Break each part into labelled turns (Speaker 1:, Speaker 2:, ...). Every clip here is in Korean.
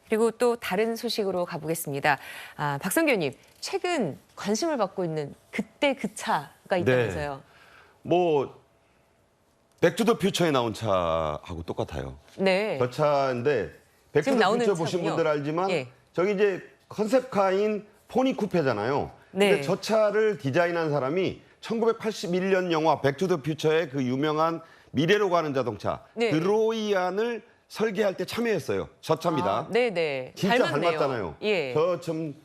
Speaker 1: 그리고 또 다른 소식으로 가보겠습니다. 박성규님, 최근 관심을 받고 있는 그때 그 차가 있다면서요?
Speaker 2: 뭐 백투더퓨처에 나온 차하고 똑같아요.
Speaker 1: 네.
Speaker 2: 저 차인데 백투더퓨처 보신 분들 알지만
Speaker 1: 예.
Speaker 2: 저기 이제 컨셉카인 포니 쿠페잖아요.
Speaker 1: 네.
Speaker 2: 근데 저 차를 디자인한 사람이 1981년 영화 백투더퓨처의 그 유명한 미래로 가는 자동차
Speaker 1: 네.
Speaker 2: 드로이안을 설계할 때 참여했어요. 저 차입니다.
Speaker 1: 네네.
Speaker 2: 진짜
Speaker 1: 닮았네요.
Speaker 2: 닮았잖아요.
Speaker 1: 예.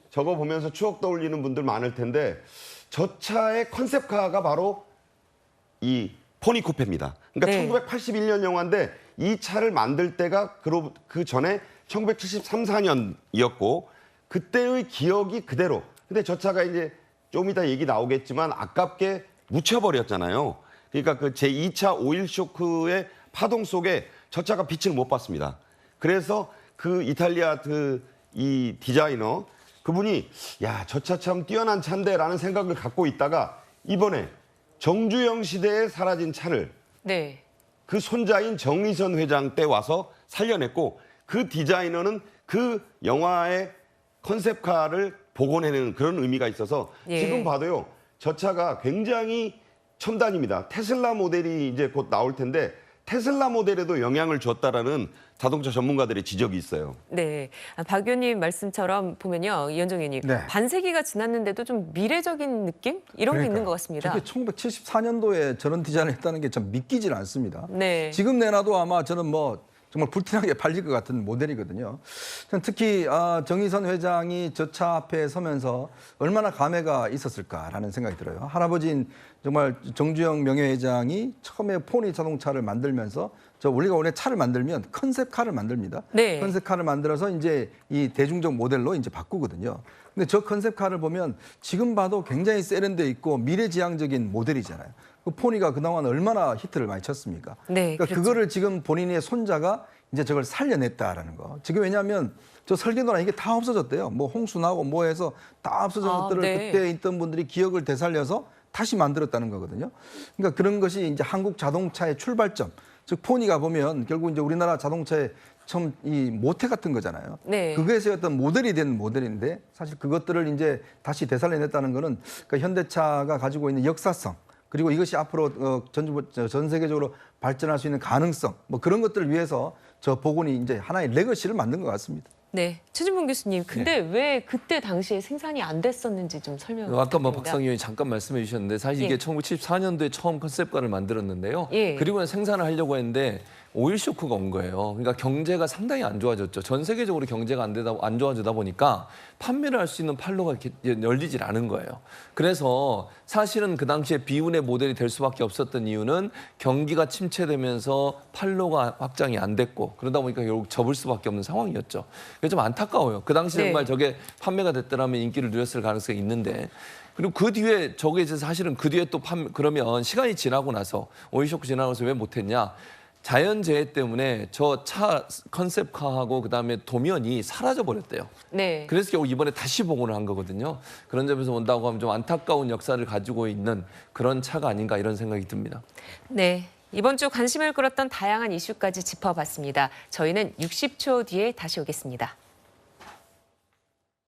Speaker 2: 저거 보면서 추억 떠올리는 분들 많을 텐데 저 차의 컨셉카가 바로 이 포니 쿠페입니다. 그러니까
Speaker 1: 네.
Speaker 2: 1981년 영화인데 이 차를 만들 때가 그 전에 1973, 4년이었고 그때의 기억이 그대로. 근데 저 차가 이제 좀 이따 얘기 나오겠지만 아깝게 묻혀버렸잖아요. 그러니까 그 제2차 오일 쇼크의 파동 속에 저 차가 빛을 못 봤습니다. 그래서 그 이탈리아 이 디자이너 그분이 야, 저 차 참 뛰어난 차인데라는 생각을 갖고 있다가 이번에 정주영 시대에 사라진 차를
Speaker 1: 네.
Speaker 2: 그 손자인 정의선 회장 때 와서 살려냈고 그 디자이너는 그 영화의 컨셉카를 복원해내는 그런 의미가 있어서
Speaker 1: 예.
Speaker 2: 지금 봐도요. 저 차가 굉장히 첨단입니다. 테슬라 모델이 이제 곧 나올 텐데 테슬라 모델에도 영향을 줬다라는 자동차 전문가들의 지적이 있어요.
Speaker 1: 네. 박 의원님 말씀처럼 보면요. 이현정 의원님.
Speaker 3: 네.
Speaker 1: 반세기가 지났는데도 좀 미래적인 느낌? 이런 게 있는 것 같습니다.
Speaker 3: 특히 1974년도에 저런 디자인을 했다는 게 참 믿기질 않습니다.
Speaker 1: 네.
Speaker 3: 지금 내놔도 아마 저는 뭐 정말 불티나게 팔릴 것 같은 모델이거든요. 저는 특히 정의선 회장이 저 차 앞에 서면서 얼마나 감회가 있었을까라는 생각이 들어요. 할아버지인 정말 정주영 명예회장이 처음에 포니 자동차를 만들면서 우리가 원래 차를 만들면 컨셉카를 만듭니다.
Speaker 1: 네.
Speaker 3: 컨셉카를 만들어서 이제 이 대중적 모델로 이제 바꾸거든요. 근데 저 컨셉카를 보면 지금 봐도 굉장히 세련돼 있고 미래지향적인 모델이잖아요. 그 포니가 그동안 얼마나 히트를 많이 쳤습니까?
Speaker 1: 네,
Speaker 3: 그러니까
Speaker 1: 그렇죠.
Speaker 3: 그거를 지금 본인의 손자가 이제 저걸 살려냈다라는 거. 지금 왜냐하면 저 설계도나 이게 다 없어졌대요. 뭐 홍수 나고 뭐 해서 다 없어진 것들을
Speaker 1: 네.
Speaker 3: 그때 있던 분들이 기억을 되살려서 다시 만들었다는 거거든요. 그러니까 그런 것이 이제 한국 자동차의 출발점. 즉 포니가 보면 결국 이제 우리나라 자동차의 처음 이 모태 같은 거잖아요.
Speaker 1: 네.
Speaker 3: 그거에서 어떤 모델이 된 모델인데 사실 그것들을 이제 다시 되살려냈다는 거는 그러니까 현대차가 가지고 있는 역사성 그리고 이것이 앞으로 전 세계적으로 발전할 수 있는 가능성 뭐 그런 것들을 위해서 저 복원이 이제 하나의 레거시를 만든 것 같습니다.
Speaker 1: 네. 최진봉 교수님, 근데 왜 그때 당시에 생산이 안 됐었는지 좀 설명 부탁드립니다.
Speaker 4: 아까 뭐 박상 의원이 잠깐 말씀해 주셨는데 사실 이게
Speaker 1: 예.
Speaker 4: 1974년도에 처음 컨셉카를 만들었는데요.
Speaker 1: 예.
Speaker 4: 그리고는 생산을 하려고 했는데 오일 쇼크가 온 거예요. 그러니까 경제가 상당히 안 좋아졌죠. 전 세계적으로 경제가 안 좋아지다 보니까 판매를 할 수 있는 판로가 이렇게 열리질 않은 거예요. 그래서 사실은 그 당시에 비운의 모델이 될 수밖에 없었던 이유는 경기가 침체되면서 판로가 확장이 안 됐고 그러다 보니까 결국 접을 수밖에 없는 상황이었죠. 그게 좀 안타까워요. 그 당시에
Speaker 1: 네.
Speaker 4: 정말 저게 판매가 됐더라면 인기를 누렸을 가능성이 있는데 그리고 그 뒤에 저게 이제 사실은 그 뒤에 또 그러면 시간이 지나고 나서 오일 쇼크 지나고 나서 왜 못했냐? 자연재해 때문에 저 차 컨셉카하고 그다음에 도면이 사라져 버렸대요.
Speaker 1: 네.
Speaker 4: 그래서 결국 이번에 다시 복원을 한 거거든요. 그런 점에서 본다고 하면 좀 안타까운 역사를 가지고 있는 그런 차가 아닌가 이런 생각이 듭니다.
Speaker 1: 네. 이번 주 관심을 끌었던 다양한 이슈까지 짚어봤습니다. 저희는 60초 뒤에 다시 오겠습니다.